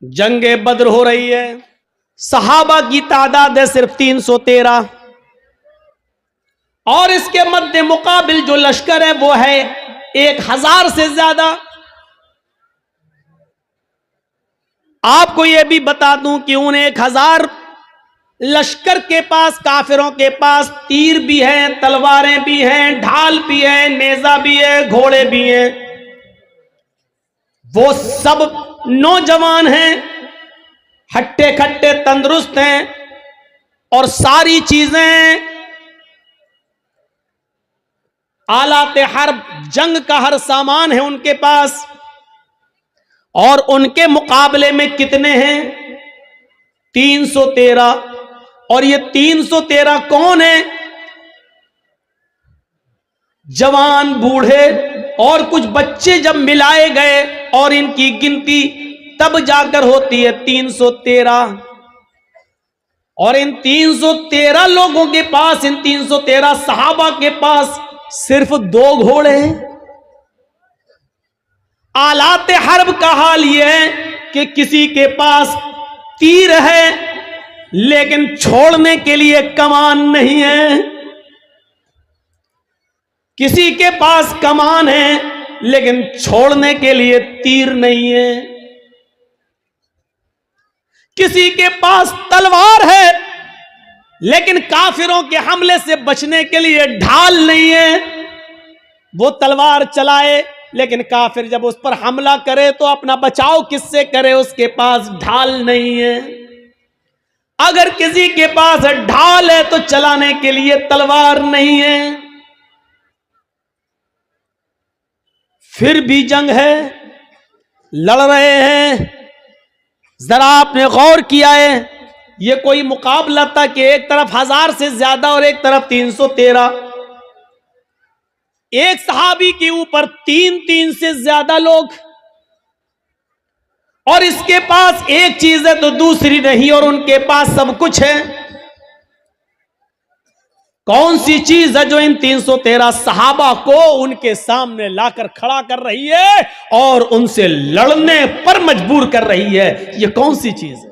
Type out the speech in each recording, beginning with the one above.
जंगे बद्र हो रही है, सहाबा की तादाद है सिर्फ 313 और इसके मध्य मुकाबिल जो लश्कर है वो है 1000 से ज्यादा। आपको यह भी बता दूं कि उन 1000 लश्कर के पास, काफिरों के पास तीर भी हैं, तलवारें भी हैं, ढाल भी है, नेजा भी है, घोड़े भी हैं। वो सब नौजवान हैं, हट्टे खट्टे तंदुरुस्त हैं और सारी चीजें आलाते हर्ब, जंग का हर सामान है उनके पास। और उनके मुकाबले में कितने हैं? 313। और ये 313 कौन है? जवान, बूढ़े और कुछ बच्चे जब मिलाए गए और इनकी गिनती तब जाकर होती है 313। और इन 313 लोगों के पास, इन 313 सहाबा के पास सिर्फ 2 घोड़े हैं। आलाते हर्ब का हाल यह है कि किसी के पास तीर है लेकिन छोड़ने के लिए कमान नहीं है, किसी के पास कमान है लेकिन छोड़ने के लिए तीर नहीं है, किसी के पास तलवार है लेकिन काफिरों के हमले से बचने के लिए ढाल नहीं है। वो तलवार चलाए लेकिन काफिर जब उस पर हमला करे तो अपना बचाव किससे करे? उसके पास ढाल नहीं है। अगर किसी के पास ढाल है तो चलाने के लिए तलवार नहीं है। फिर भी जंग है, लड़ रहे हैं। जरा आपने गौर किया है, यह कोई मुकाबला था कि एक तरफ 1000 से ज्यादा और एक तरफ 313। एक सहाबी के ऊपर 3 से ज्यादा लोग, और इसके पास एक चीज है तो दूसरी नहीं, और उनके पास सब कुछ है। कौन सी चीज है जो इन 313 सहाबा को उनके सामने लाकर खड़ा कर रही है और उनसे लड़ने पर मजबूर कर रही है? यह कौन सी चीज है?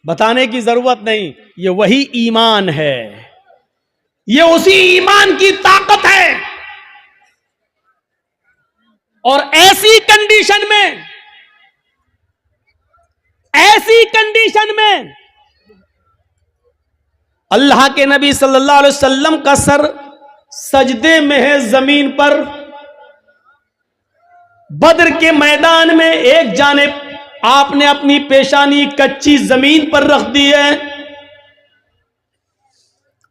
बताने की जरूरत नहीं, यह वही ईमान है। ये उसी ईमान की ताकत है। और ऐसी कंडीशन में अल्लाह के नबी सल्लल्लाहु अलैहि वसल्लम का सर सजदे में है जमीन पर। बद्र के मैदान में एक जानिब आपने अपनी पेशानी कच्ची जमीन पर रख दी है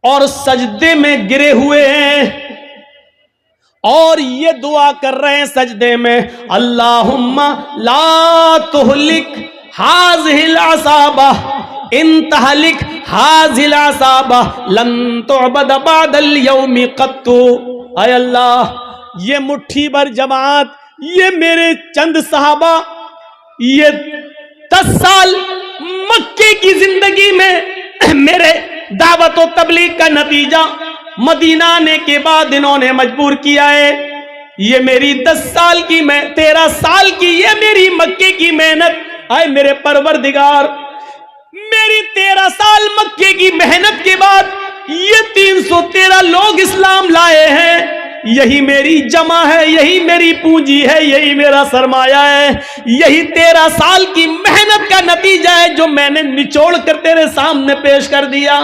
और सजदे में गिरे हुए हैं और ये दुआ कर रहे हैं सजदे में, अल्लाहुम्मा ला तुहलिक हाज़िहिल असाबा इन तहलिक हाज़िहिल असाबा लन तुअबद बअदल यौमि क़त्तु। ऐ अल्लाह, ये मुट्ठी भर जमात, ये मेरे चंद सहाबा, ये 10 साल मक्के की जिंदगी में मेरे दावत और तबलीग का नतीजा मदीना आने के बाद इन्होंने मजबूर किया है। ये मेरी 10 साल की, मैं 13 साल की, ये मेरी मक्के की मेहनत, आए मेरे परवरदिगार, मेरी 13 साल मक्के की मेहनत के बाद ये 313 लोग इस्लाम लाए हैं। यही मेरी जमा है, यही मेरी पूंजी है, यही मेरा सरमाया है, यही 13 साल की मेहनत का नतीजा है जो मैंने निचोड़ कर तेरे सामने पेश कर दिया।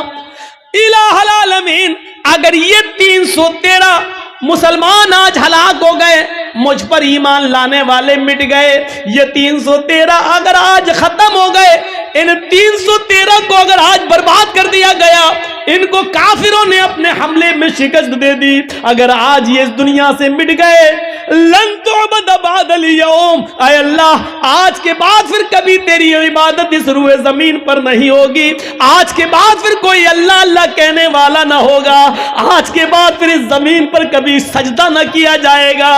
इलाहुल आलमीन, अगर ये 313 मुसलमान आज हलाक हो गए, मुझ पर ईमान लाने वाले मिट गए, ये 313 अगर आज खत्म हो गए, इन 313 को अगर आज बर्बाद कर दिया गया, इनको काफिरों ने अपने हमले में शिकस्त दे दी, अगर आज ये इस दुनिया से मिट गए, लन तुअबद बअदल यौम, ऐ अल्लाह, आज के बाद फिर कभी तेरी इबादत इस रूए जमीन पर नहीं होगी। आज के बाद फिर कोई अल्लाह अल्लाह कहने वाला ना होगा। आज के बाद फिर इस जमीन पर कभी सजदा न किया जाएगा।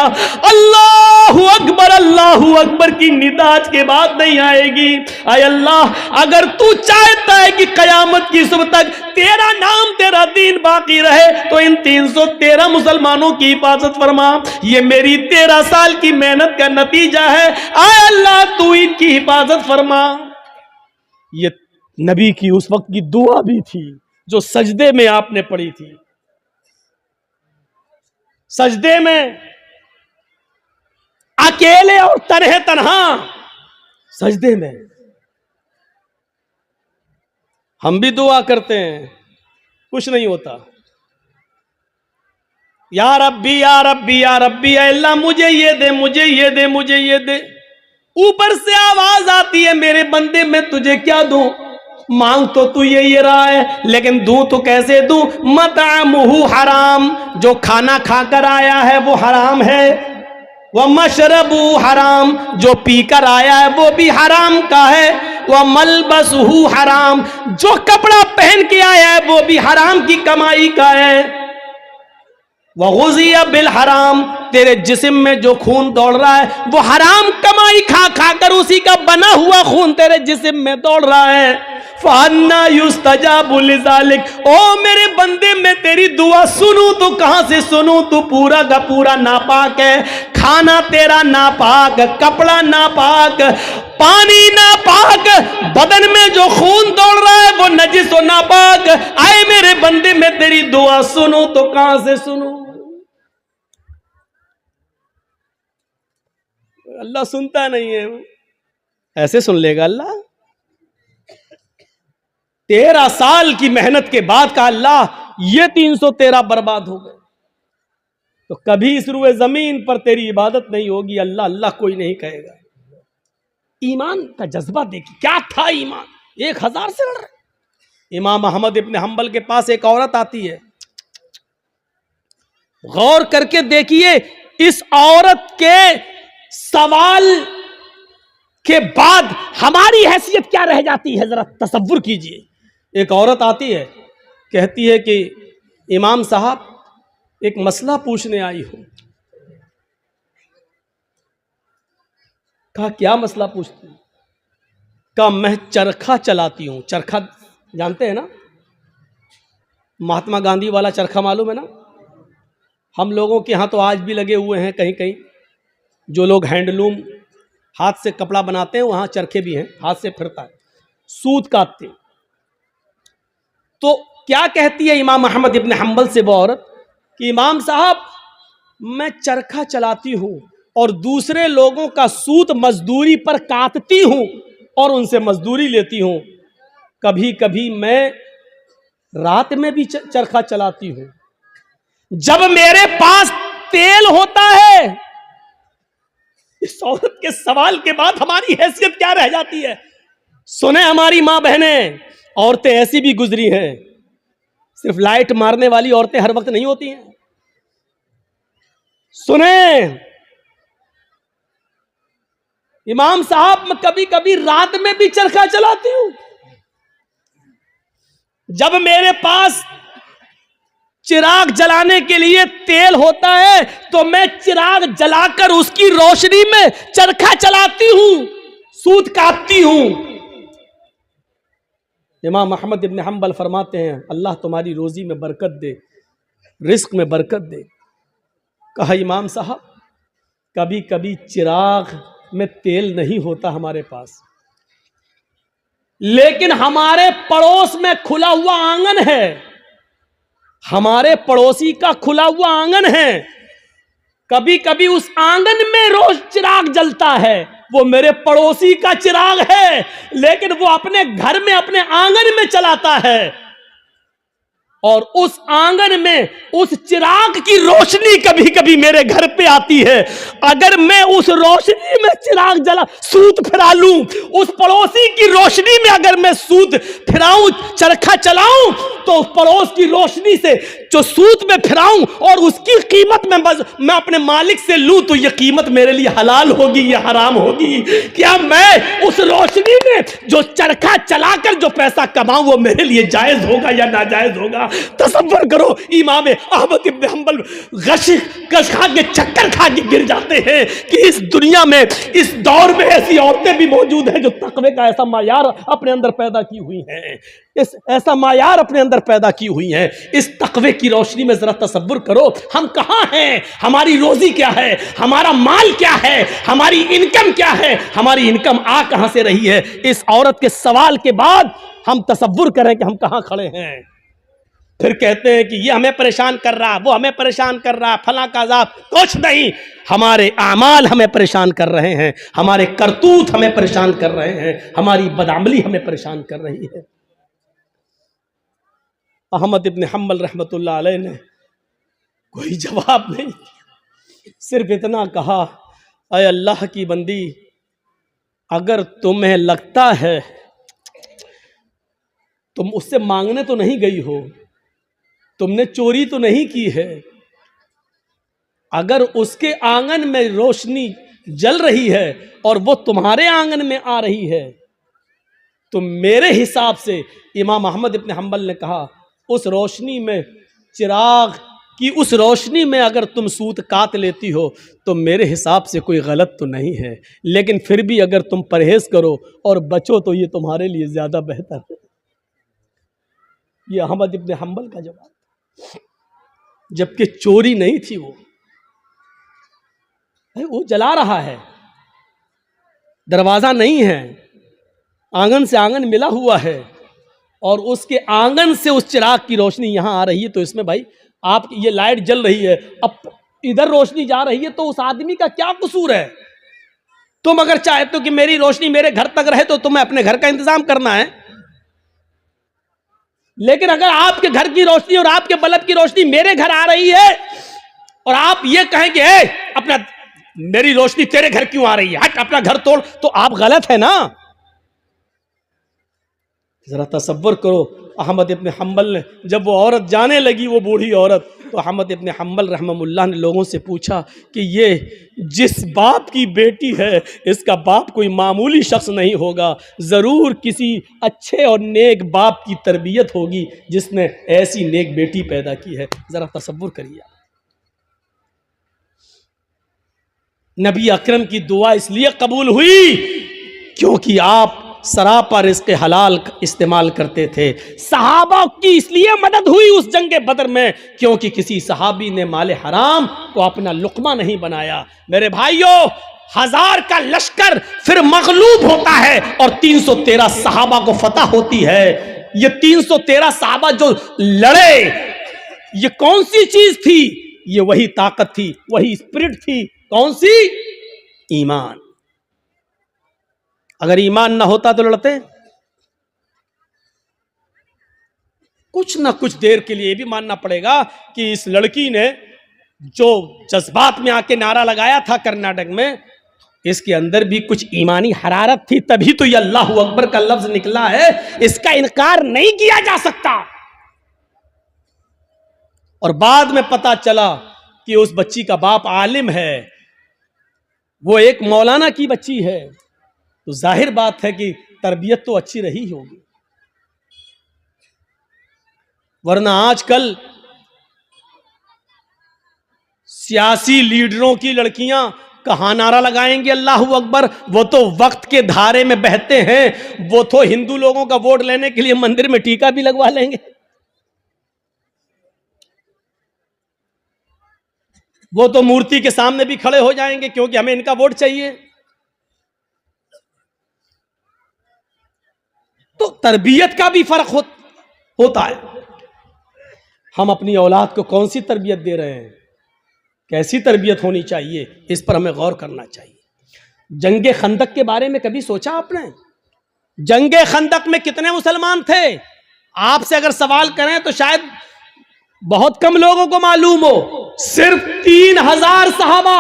अल्लाहु अकबर, अल्लाह अल्लाहू अकबर की निदा आज के बाद नहीं आएगी। आय अल्लाह, अगर तू चाहता है कि कयामत की सुबह तक तेरा नाम तेरा दीन बाकी रहे तो इन 313 मुसलमानों की हिफाजत फरमा। ये मेरी 13 साल की मेहनत का नतीजा है। आय अल्लाह, तू इनकी हिफाजत फरमा। ये नबी की उस वक्त की दुआ भी थी जो सजदे में आपने पढ़ी थी। सजदे में अकेले और तन्हे तन्हा सजदे में हम भी दुआ करते हैं, कुछ नहीं होता। या रब्बी या रब्बी या रब्बी, अल्लाह मुझे ये दे, मुझे ये दे, मुझे ये दे। ऊपर से आवाज आती है, मेरे बंदे मैं तुझे क्या दूं? मांग तो तू ये रहा है, लेकिन दूं तो कैसे दूं? मतअमुहु हराम, जो खाना खाकर आया है वो हराम है। वह मशरबु हराम, जो पीकर आया है वो भी हराम का है। वह मलबसहु हराम, जो कपड़ा पहन के आया है वो भी हराम की कमाई का है। वह गुज़िया बिल हराम, तेरे जिस्म में जो खून दौड़ रहा है वो हराम कमाई खा खाकर उसी का बना हुआ खून तेरे जिस्म में दौड़ रहा है। फ़अन्ना युस्तजाबु लिज़ालिक, ओ मेरे बंदे मैं तेरी दुआ सुनूं तो कहां से सुनूं? तू पूरा का पूरा नापाक है। खाना तेरा नापाक, कपड़ा नापाक, पानी नापाक, बदन में जो खून दौड़ रहा है वो नजिस और नापाक। आए मेरे बंदे मैं तेरी दुआ सुनूं तो कहां से सुनूं? अल्लाह सुनता नहीं है, ऐसे सुन लेगा अल्लाह? 13 साल की मेहनत के बाद का अल्लाह ये 313 बर्बाद हो गए। तो कभी इस रुए जमीन पर तेरी इबादत नहीं होगी, अल्लाह अल्लाह कोई नहीं कहेगा। ईमान का जज्बा देखिए, क्या था ईमान। 1000 से लड़ रहे। इमाम अहमद इब्न हंबल के पास एक औरत आती है। गौर करके देखिए, इस औरत के सवाल के बाद हमारी हैसियत क्या रह जाती है, जरा तसव्वुर कीजिए। एक औरत आती है, कहती है कि इमाम साहब एक मसला पूछने आई हूं। कहा क्या मसला पूछती हूं? कहा मैं चरखा चलाती हूं। चरखा जानते हैं ना, महात्मा गांधी वाला चरखा मालूम है ना? हम लोगों के यहाँ तो आज भी लगे हुए हैं कहीं कहीं। जो लोग हैंडलूम हाथ से कपड़ा बनाते हैं वहां चरखे भी हैं, हाथ से फिरता है, सूत काटते। तो क्या कहती है इमाम अहमद इब्न हंबल से वो औरत कि इमाम साहब मैं चरखा चलाती हूं और दूसरे लोगों का सूत मजदूरी पर काटती हूं और उनसे मजदूरी लेती हूं। कभी कभी मैं रात में भी चरखा चलाती हूं। जब मेरे पास तेल होता है। इस औरत के सवाल के बाद हमारी हैसियत क्या रह जाती है? सुने हमारी मां बहनें, औरतें ऐसी भी गुजरी हैं। सिर्फ लाइट मारने वाली औरतें हर वक्त नहीं होती हैं। सुने इमाम साहब, मैं कभी कभी रात में भी चरखा चलाती हूं। जब मेरे पास चिराग जलाने के लिए तेल होता है तो मैं चिराग जलाकर उसकी रोशनी में चरखा चलाती हूं, सूत काटती हूं। इमाम अहमद इब्न हंबल फरमाते हैं अल्लाह तुम्हारी रोजी में बरकत दे, रिस्क में बरकत दे। कहा इमाम साहब कभी कभी चिराग में तेल नहीं होता हमारे पास, लेकिन हमारे पड़ोस में खुला हुआ आंगन है, हमारे पड़ोसी का खुला हुआ आंगन है। कभी कभी उस आंगन में रोज चिराग जलता है, वो मेरे पड़ोसी का चिराग है, लेकिन वो अपने घर में अपने आंगन में चलाता है और उस आंगन में उस चिराग की रोशनी कभी कभी मेरे घर पे आती है। अगर मैं उस रोशनी में चिराग जला सूत फिरा लूं, उस पड़ोसी की रोशनी में अगर मैं सूत फिराऊं, चरखा चलाऊं, तो उस पड़ोस की रोशनी से जो सूत में फिराऊं और उसकी कीमत में मैं अपने मालिक से लूं तो यह कीमत मेरे लिए हलाल होगी या हराम होगी? क्या मैं उस रोशनी में जो चरखा चलाकर जो पैसा कमाऊं वो मेरे लिए जायज होगा या नाजायज होगा? तसव्वुर करो इमाम अहमद इब्न हंबल कश खा के चक्कर खा के गिर जाते हैं कि इस दुनिया में इस दौर में ऐसी औरतें भी मौजूद हैं जो तकवे का ऐसा मायार अपने अंदर पैदा की हुई हैं, इस ऐसा मायार अपने अंदर पैदा की हुई हैं। इस तकवे की रोशनी में जरा तसव्वुर करो हम कहाँ हैं, हमारी रोजी क्या है, हमारा माल क्या है, हमारी इनकम क्या है, हमारी इनकम आ कहां से रही है। इस औरत के सवाल के बाद हम तसव्वुर करें कि हम कहां खड़े हैं। फिर कहते हैं कि ये हमें परेशान कर रहा, वो हमें परेशान कर रहा, फला का अज़ाब। कुछ नहीं, हमारे आमाल हमें परेशान कर रहे हैं, हमारे करतूत हमें परेशान कर रहे हैं, हमारी बदअमली हमें परेशान कर रही है। अहमद इब्न हंबल रहमतुल्लाह अलैह ने कोई जवाब नहीं, सिर्फ इतना कहा, अय अल्लाह की बंदी, अगर तुम्हें लगता है, तुम उससे मांगने तो नहीं गई हो, तुमने चोरी तो नहीं की है, अगर उसके आंगन में रोशनी जल रही है और वो तुम्हारे आंगन में आ रही है, तो मेरे हिसाब से, इमाम अहमद इब्न हंबल ने कहा, उस रोशनी में, चिराग की उस रोशनी में अगर तुम सूत काट लेती हो तो मेरे हिसाब से कोई गलत तो नहीं है, लेकिन फिर भी अगर तुम परहेज करो और बचो तो ये तुम्हारे लिए ज्यादा बेहतर है। ये अहमद इब्न हंबल का जवाब, जबकि चोरी नहीं थी, वो जला रहा है, दरवाजा नहीं है, आंगन से आंगन मिला हुआ है और उसके आंगन से उस चिराग की रोशनी यहां आ रही है। तो इसमें भाई आप, ये लाइट जल रही है, अब इधर रोशनी जा रही है, तो उस आदमी का क्या कसूर है। तुम अगर चाहते हो कि मेरी रोशनी मेरे घर तक रहे तो तुम्हें अपने घर का इंतजाम करना है, लेकिन अगर आपके घर की रोशनी और आपके बल्ब की रोशनी मेरे घर आ रही है और आप ये कहेंगे अपना, मेरी रोशनी तेरे घर क्यों आ रही है, हट अपना घर तोड़, तो आप गलत है ना। जरा तसव्वुर करो, अहमद इब्न हंबल ने, जब वो औरत जाने लगी, वो बूढ़ी औरत, तो अहमद इब्न हंबल रहमतुल्लाह ने लोगों से पूछा कि ये जिस बाप की बेटी है, इसका बाप कोई मामूली शख्स नहीं होगा, ज़रूर किसी अच्छे और नेक बाप की तरबियत होगी जिसने ऐसी नेक बेटी पैदा की है। ज़रा तसव्वुर करिए, नबी अकरम की दुआ इसलिए कबूल हुई क्योंकि आप सरापा रिज़्क़ हलाल इस्तेमाल करते थे। सहाबा की इसलिए मदद हुई उस जंगे बदर में क्योंकि किसी सहाबी ने माले हराम को अपना लुक़मा नहीं बनाया। मेरे भाइयों, 1000 का लश्कर फिर मगलूब होता है और 313 सहाबा को फतह होती है। ये 313 सहाबा जो लड़े, ये कौन सी चीज थी? ये वही ताकत थी, वही स्पिरिट थी। कौन सी? ईमान। अगर ईमान ना होता तो लड़ते? कुछ ना कुछ देर के लिए भी मानना पड़ेगा कि इस लड़की ने जो जज्बात में आके नारा लगाया था कर्नाटक में, इसके अंदर भी कुछ ईमानी हरारत थी, तभी तो ये अल्लाहू अकबर का लफ्ज निकला है। इसका इनकार नहीं किया जा सकता। और बाद में पता चला कि उस बच्ची का बाप आलिम है, वो एक मौलाना की बच्ची है, तो जाहिर बात है कि तरबियत तो अच्छी रही होगी। वरना आजकल सियासी लीडरों की लड़कियां कहां नारा लगाएंगी अल्लाहू अकबर? वो तो वक्त के धारे में बहते हैं, वो तो हिंदू लोगों का वोट लेने के लिए मंदिर में टीका भी लगवा लेंगे। वो तो मूर्ति के सामने भी खड़े हो जाएंगे क्योंकि हमें इनका वोट चाहिए। तो तरबियत का भी फर्क होता है। हम अपनी औलाद को कौन सी तरबियत दे रहे हैं, कैसी तरबियत होनी चाहिए, इस पर हमें गौर करना चाहिए। जंगे खंदक के बारे में कभी सोचा आपने? जंगे खंदक में कितने मुसलमान थे? आपसे अगर सवाल करें तो शायद बहुत कम लोगों को मालूम हो। सिर्फ 3000 सहाबा,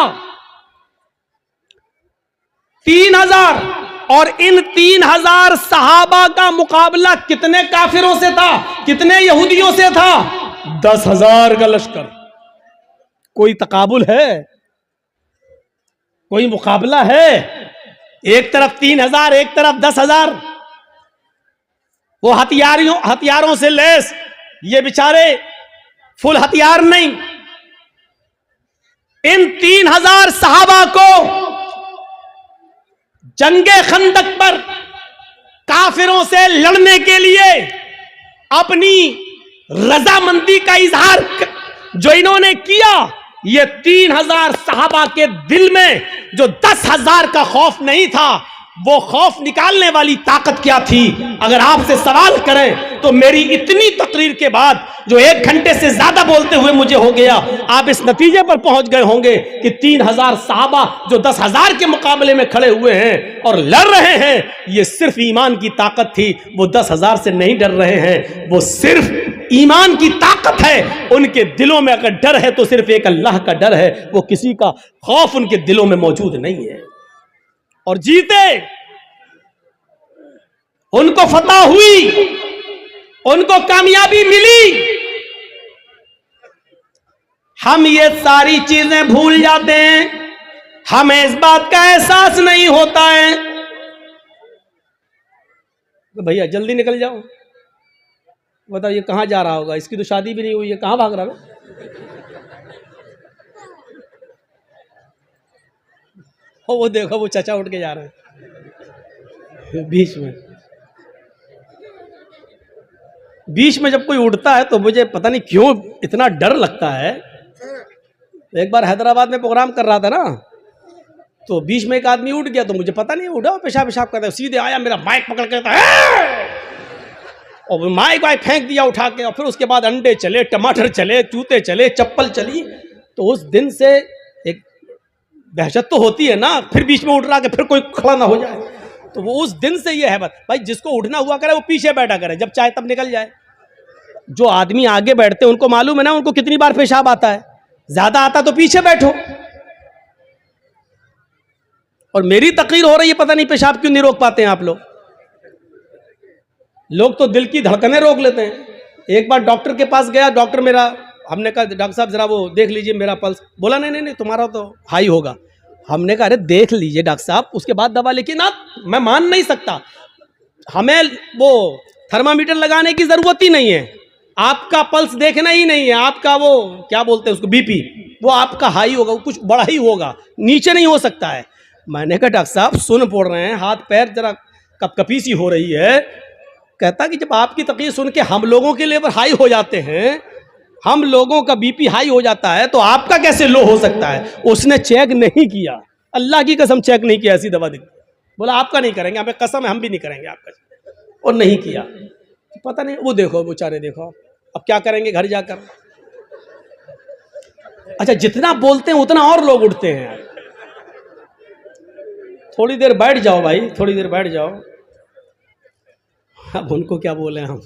3000, और इन 3000 सहाबा का मुकाबला कितने काफिरों से था, कितने यहूदियों से था? 10,000 का लश्कर। कोई तकाबुल है? कोई मुकाबला है? एक तरफ 3000, एक तरफ 10,000। वो हथियारों से लैस ये बेचारे फुल हथियार नहीं, इन 3000 सहाबा को जंगे खंदक पर काफिरों से लड़ने के लिए अपनी रजामंदी का इजहार जो इन्होंने किया, ये 3000 सहाबा के दिल में जो 10,000 का खौफ नहीं था, वो खौफ निकालने वाली ताकत क्या थी? अगर आपसे सवाल करें तो मेरी इतनी तकरीर के बाद जो 1 घंटे से ज्यादा बोलते हुए मुझे हो गया, आप इस नतीजे पर पहुंच गए होंगे कि 3000 सहाबा जो 10,000 के मुकाबले में खड़े हुए हैं और लड़ रहे हैं, ये सिर्फ ईमान की ताकत थी। वो 10,000 से नहीं डर रहे हैं, वो सिर्फ ईमान की ताकत है। उनके दिलों में अगर डर है तो सिर्फ एक अल्लाह का डर है, वो किसी का खौफ उनके दिलों में मौजूद नहीं है। और जीते, उनको फतह हुई, उनको कामयाबी मिली। हम ये सारी चीजें भूल जाते हैं, हमें इस बात का एहसास नहीं होता है। तो भैया जल्दी निकल जाओ, बताओ ये कहां जा रहा होगा? इसकी तो शादी भी नहीं हुई है, कहां भाग रहा है? वो देखो वो चाचा उठ के जा रहे हैं बीच में जब कोई उठता है तो मुझे पता नहीं क्यों इतना डर लगता है। एक बार हैदराबाद में प्रोग्राम कर रहा था ना, तो बीच में एक आदमी उठ गया, तो मुझे पता नहीं उठा, पेशाब करता है, सीधे आया, मेरा माइक पकड़ के और माइक वाइक फेंक दिया उठा के। और फिर उसके बाद अंडे चले, टमाटर चले, जूते चले, चप्पल चली। तो उस दिन से एक दहशत तो होती है ना, फिर बीच में उठ रहा कि फिर कोई खड़ा ना हो जाए। तो वो उस दिन से ये है बस भाई, जिसको उठना हुआ करे वो पीछे बैठा करे, जब चाहे तब निकल जाए। जो आदमी आगे बैठते हैं उनको मालूम है ना उनको कितनी बार पेशाब आता है, ज्यादा आता तो पीछे बैठो। और मेरी तकरीर हो रही है, पता नहीं पेशाब क्यों नहीं रोक पाते हैं आप लोग। लोग तो दिल की धड़कनें रोक लेते हैं। एक बार डॉक्टर के पास गया, डॉक्टर मेरा, हमने कहा डॉक्टर साहब जरा वो देख लीजिए मेरा पल्स। बोला नहीं नहीं नहीं तुम्हारा तो हाई होगा। हमने कहा अरे देख लीजिए डॉक्टर साहब, उसके बाद दवा। लेकिन आप, मैं मान नहीं सकता, हमें वो थर्मामीटर लगाने की जरूरत ही नहीं है, आपका पल्स देखना ही नहीं है, आपका वो क्या बोलते हैं उसको, बीपी, वो आपका हाई होगा, कुछ बड़ा ही होगा, नीचे नहीं हो सकता है। मैंने कहा डॉक्टर साहब सुन पड़ रहे हैं, हाथ पैर जरा कपकपी सी हो रही है। कहता कि जब आपकी तकलीफ सुन के हम लोगों के लेवल हाई हो जाते हैं, हम लोगों का बीपी हाई हो जाता है, तो आपका कैसे लो हो सकता है? उसने चेक नहीं किया, अल्लाह की कसम चेक नहीं किया, ऐसी दवा दी। बोला आपका नहीं करेंगे, हमें कसम है हम भी नहीं करेंगे आपका, और नहीं किया। पता नहीं, वो देखो बेचारे, देखो अब क्या करेंगे घर जाकर। अच्छा जितना बोलते हैं उतना और लोग उठते हैं। थोड़ी देर बैठ जाओ भाई, थोड़ी देर बैठ जाओ। अब उनको क्या बोले हम,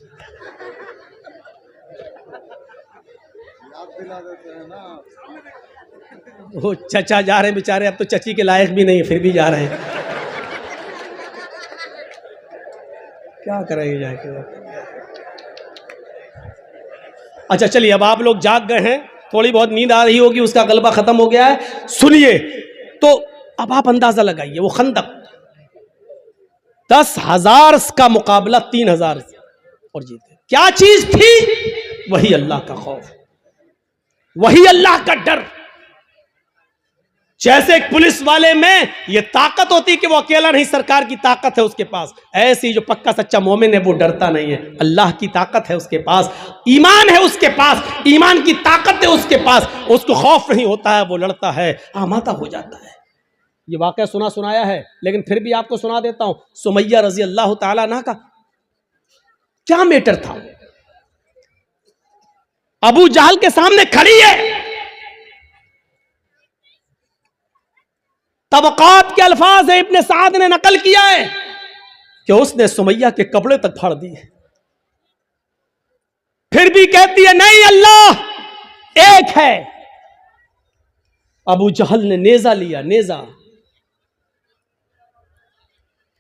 वो चचा जा रहे हैं बेचारे, अब तो चची के लायक भी नहीं, फिर भी जा रहे हैं। क्या करेंगे जाके। अच्छा चलिए, अब आप लोग जाग गए हैं, थोड़ी बहुत नींद आ रही होगी, उसका गलबा खत्म हो गया है। सुनिए, तो अब आप अंदाजा लगाइए, वो खंदक 10,000 का मुकाबला 3,000 और जीते। क्या चीज थी? वही अल्लाह का खौफ, वही अल्लाह का डर। जैसे एक पुलिस वाले में ये ताकत होती कि वो अकेला नहीं, सरकार की ताकत है उसके पास, ऐसी जो पक्का सच्चा मोमिन है वो डरता नहीं है। अल्लाह की ताकत है उसके पास, ईमान है उसके पास, ईमान की ताकत है उसके पास, उसको खौफ नहीं होता है, वो लड़ता है, आमादा हो जाता है। ये वाकया सुनाया है, लेकिन फिर भी आपको सुना देता हूं। सुमैया रजी अल्लाह ताला अन्हा का क्या मैटर था? अबू जहल के सामने खड़ी है, तबकात के अल्फाज है, इब्ने साद ने नकल किया है कि उसने सुमैया के कपड़े तक फाड़ दिए, फिर भी कहती है नहीं अल्लाह एक है। अबू जहल ने नेजा लिया, नेजा,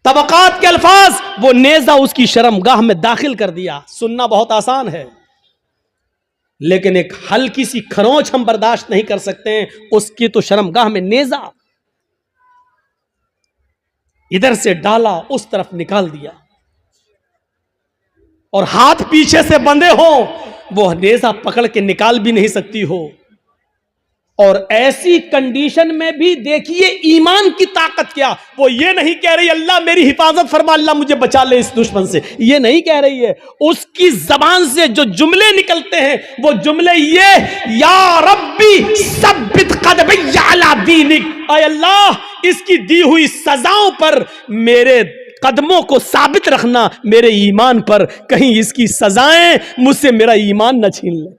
तबकात के अल्फाज, वो नेजा उसकी शर्मगाह में दाखिल कर दिया। सुनना बहुत आसान है, लेकिन एक हल्की सी खरोंच हम बर्दाश्त नहीं कर सकते हैं, उसकी तो शर्मगाह में नेजा, इधर से डाला उस तरफ निकाल दिया, और हाथ पीछे से बंधे हो वो नेज़ा पकड़ के निकाल भी नहीं सकती हो। और ऐसी कंडीशन में भी देखिए ईमान की ताकत क्या, वो ये नहीं कह रही अल्लाह मेरी हिफाजत फरमा, अल्लाह मुझे बचा ले इस दुश्मन से, ये नहीं कह रही है। उसकी जबान से जो जुमले निकलते हैं वो जुमले ये, या रब्बी सब्बित क़दमी अला दीनिक, ऐ अल्लाह इसकी दी हुई सजाओं पर मेरे कदमों को साबित रखना, मेरे ईमान पर, कहीं इसकी सजाएं मुझसे मेरा ईमान न छीन ले।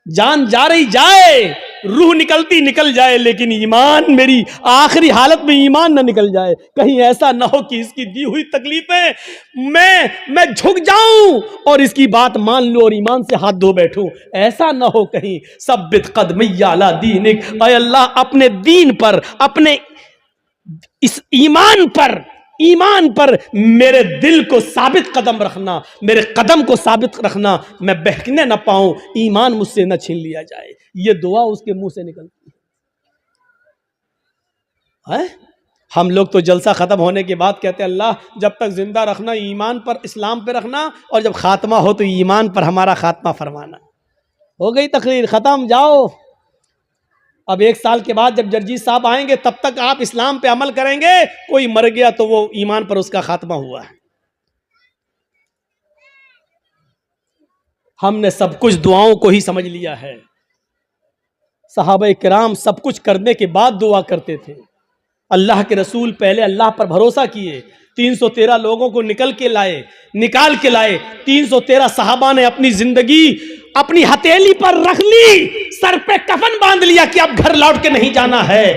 जान जा रही जाए, रूह निकलती निकल जाए, लेकिन ईमान, मेरी आखिरी हालत में ईमान ना निकल जाए। कहीं ऐसा ना हो कि इसकी दी हुई तकलीफें मैं झुक जाऊं और इसकी बात मान लूं और ईमान से हाथ धो बैठूं, ऐसा ना हो कहीं। सब्बित क़दमी अला दीनिक, ऐ अल्लाह अपने दीन पर, अपने इस ईमान पर मेरे दिल को साबित कदम रखना, मेरे कदम को साबित रखना, मैं बहकने न पाऊं, ईमान मुझसे न छीन लिया जाए। ये दुआ उसके मुंह से निकलती है। हम लोग तो जलसा खत्म होने के बाद कहते हैं अल्लाह जब तक जिंदा रखना ईमान पर, इस्लाम पे रखना, और जब खात्मा हो तो ईमान पर हमारा खात्मा फरमाना। हो गई तकरीर, खत्म, जाओ। अब 1 साल के बाद जब जर्जी साहब आएंगे तब तक आप इस्लाम पे अमल करेंगे, कोई मर गया तो वो ईमान पर उसका खात्मा हुआ है। हमने सब कुछ दुआओं को ही समझ लिया है। सहाबा किराम सब कुछ करने के बाद दुआ करते थे। अल्लाह के रसूल पहले अल्लाह पर भरोसा किए, 313 लोगों को निकाल के लाए। 313 सहाबा ने अपनी जिंदगी अपनी हथेली पर रख ली, सर पे कफन बांध लिया कि अब घर लौट के नहीं जाना है।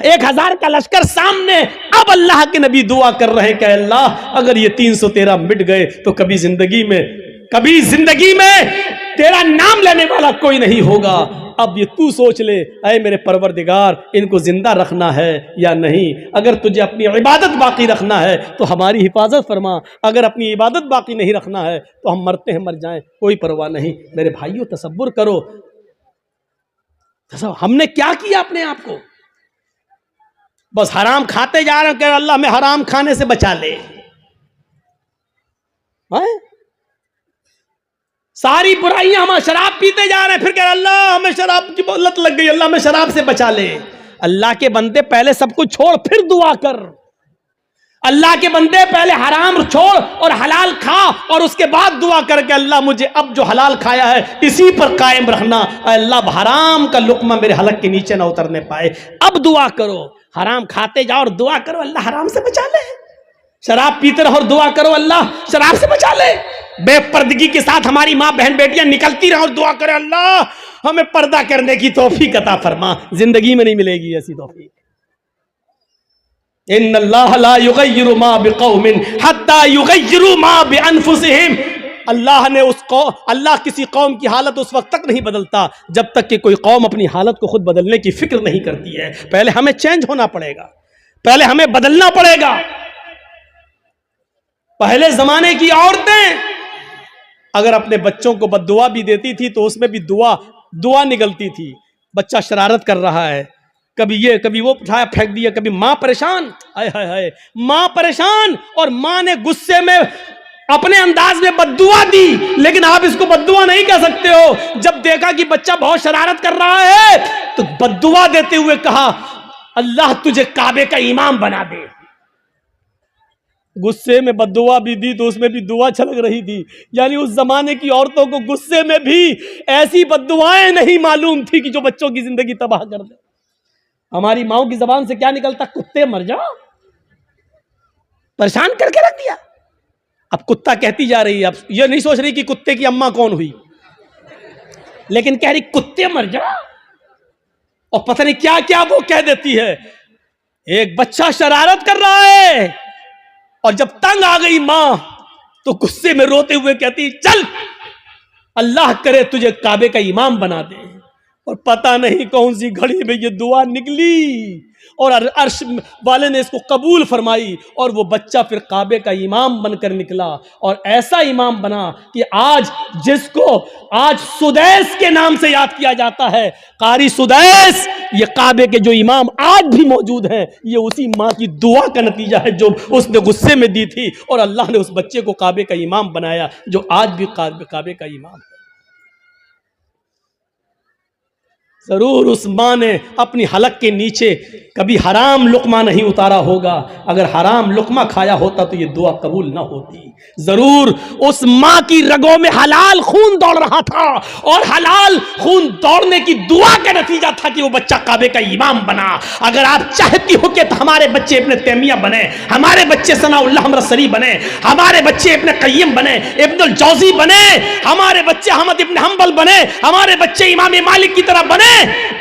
1000 का लश्कर सामने, अब अल्लाह के नबी दुआ कर रहे हैं कि अल्लाह अगर ये 313 मिट गए तो कभी जिंदगी में तेरा नाम लेने वाला कोई नहीं होगा। अब ये तू सोच ले, ऐ मेरे परवरदिगार, इनको जिंदा रखना है या नहीं। अगर तुझे अपनी इबादत बाकी रखना है तो हमारी हिफाजत फरमा, अगर अपनी इबादत बाकी नहीं रखना है तो हम मरते हैं मर जाएं, कोई परवाह नहीं। मेरे भाइयों तसव्वुर करो, हमने क्या किया अपने आप को, बस हराम खाते जा रहे हैं कि अल्लाह हमें हराम खाने से बचा ले। सारी बुराइयां, हम शराब पीते जा रहे हैं, फिर कह अल्लाह हमें शराब की लत लग गई, अल्लाह हमें शराब से बचा ले। अल्लाह के बंदे पहले सब कुछ छोड़ फिर दुआ कर। अल्लाह के बंदे पहले हराम छोड़ और हलाल खा और उसके बाद दुआ करके अल्लाह मुझे अब जो हलाल खाया है इसी पर कायम रखना, अल्लाह हराम का लुक्मा मेरे हलक के नीचे ना उतरने पाए। अब दुआ करो, हराम खाते जाओ और दुआ करो अल्लाह हराम से बचा ले। शराब पीते रहो और दुआ करो अल्लाह शराब से बचा ले। बेपर्दगी के साथ हमारी माँ बहन बेटियां निकलती रहो और दुआ करे अल्लाह हमें पर्दा करने की तौफीक अता फरमा। जिंदगी में नहीं मिलेगी ऐसी तौफीक। इन्नल्लाह ला युगय्यिरु मा बिक़ौमिन हत्ता युगय्यिरु मा बिअनफुसिहिम। अल्लाह किसी कौम की हालत उस वक्त तक नहीं बदलता जब तक कि कोई कौम अपनी हालत को खुद बदलने की फिक्र नहीं करती है। पहले हमें चेंज होना पड़ेगा, पहले हमें बदलना पड़ेगा। पहले जमाने की औरतें अगर अपने बच्चों को बद्दुआ भी देती थी तो उसमें भी दुआ निकलती थी। बच्चा शरारत कर रहा है, कभी ये कभी वो उठाया फेंक दिया, कभी माँ परेशान, हाय हाय हाय माँ परेशान, और माँ ने गुस्से में अपने अंदाज में बद्दुआ दी। लेकिन आप इसको बद्दुआ नहीं कह सकते हो। जब देखा कि बच्चा बहुत शरारत कर रहा है तो बद्दुआ देते हुए कहा अल्लाह तुझे काबे का इमाम बना दे। गुस्से में बद्दुआ भी दी तो उसमें भी दुआ छलक रही थी। यानी उस जमाने की औरतों को गुस्से में भी ऐसी बद्दुआएं नहीं मालूम थी कि जो बच्चों की जिंदगी तबाह कर दे। हमारी माओ की जबान से क्या निकलता, कुत्ते मर जाओ, परेशान करके रख दिया। अब कुत्ता कहती जा रही है, अब ये नहीं सोच रही कि कुत्ते की अम्मा कौन हुई, लेकिन कह रही कुत्ते मर जाओ, और पता नहीं क्या क्या वो कह देती है। एक बच्चा शरारत कर रहा है और जब तंग आ गई मां तो गुस्से में रोते हुए कहती चल अल्लाह करे तुझे काबे का इमाम बना दे। और पता नहीं कौन सी घड़ी में ये दुआ निकली और अर्श वाले ने इसको कबूल फरमाई और वो बच्चा फिर काबे का इमाम बनकर निकला। और ऐसा इमाम बना कि आज जिसको आज सुदैस के नाम से याद किया जाता है, कारी सुदैस, ये काबे के जो इमाम आज भी मौजूद हैं, ये उसी माँ की दुआ का नतीजा है जो उसने गुस्से में दी थी और अल्लाह ने उस बच्चे को काबे का इमाम बनाया, जो आज भी काबे का इमाम है। जरूर उस माँ ने अपनी हलक के नीचे कभी हराम लुकमा नहीं उतारा होगा। अगर हराम लुकमा खाया होता तो ये दुआ कबूल ना होती। जरूर उस माँ की रगों में हलाल खून दौड़ रहा था और हलाल खून दौड़ने की दुआ का नतीजा था कि वो बच्चा काबे का इमाम बना। अगर आप चाहती हो कि हमारे बच्चे इब्न तैमिया बने, हमारे बच्चे सनाउल्लाह हमरसरी बने, हमारे बच्चे इब्न क़य्यिम बने, इब्नुल जौज़ी बने, हमारे बच्चे अहमद इब्न हंबल बने, हमारे बच्चे इमाम मालिक की तरह बने,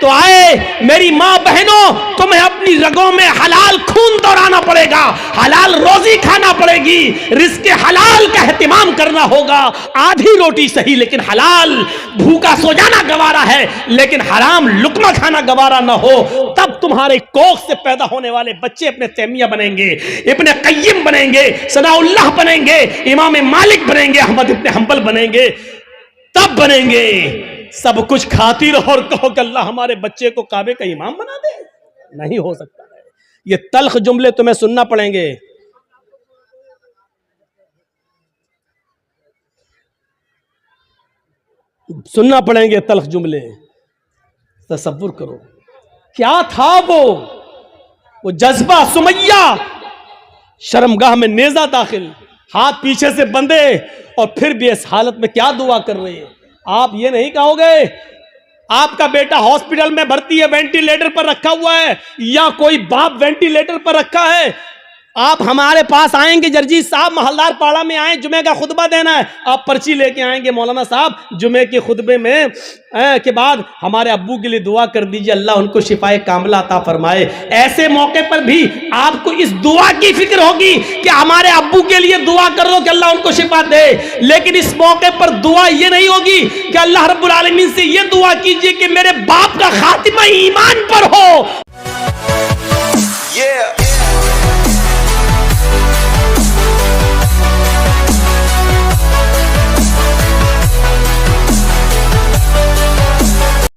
तो आए मेरी माँ बहनों, तुम्हें अपनी रगों में हलाल खून दौड़ाना पड़ेगा, हलाल रोजी खाना पड़ेगी, रिज़्क़ हलाल का एहतिमाम करना होगा। आधी रोटी सही लेकिन हलाल, भूखा सो जाना गवारा है लेकिन हराम लुकमा खाना गवारा ना हो, तब तुम्हारे कोख से पैदा होने वाले बच्चे अपने तैमिया बनेंगे, इब्न क़य्यिम बनेंगे, सनाउल्लाह बनेंगे, इमाम मालिक बनेंगे, अहमद इब्न हंबल बनेंगे, तब बनेंगे। सब कुछ खाती रहो और कहो कि अल्लाह हमारे बच्चे को काबे का इमाम बना दे, नहीं हो सकता है। ये तल्ख जुमले तुम्हें सुनना पड़ेंगे। सुनना पड़ेंगे तल्ख जुमले। तसव्वुर करो क्या था वो जज्बा। सुमैया शर्मगाह में नेजा दाखिल, हाथ पीछे से बंधे और फिर भी इस हालत में क्या दुआ कर रहे हैं। आप ये नहीं कहोगे आपका बेटा हॉस्पिटल में भर्ती है, वेंटिलेटर पर रखा हुआ है, या कोई बाप वेंटिलेटर पर रखा है, आप हमारे पास आएंगे, जर्जी साहब महलदार पाड़ा में आए, जुमे का खुतबा देना है, आप पर्ची लेके आएंगे, मौलाना साहब जुमे के खुतबे में के बाद हमारे अब्बू के लिए दुआ कर दीजिए, अल्लाह उनको शिफाए कामिला अता फरमाए। ऐसे मौके पर भी आपको इस दुआ की फिक्र होगी कि हमारे अब्बू के लिए दुआ कर दो कि अल्लाह उनको शिफा दे, लेकिन इस मौके पर दुआ ये नहीं होगी कि अल्लाह रब्बुल आलमीन से ये दुआ कीजिए कि मेरे बाप का खातिमा ईमान पर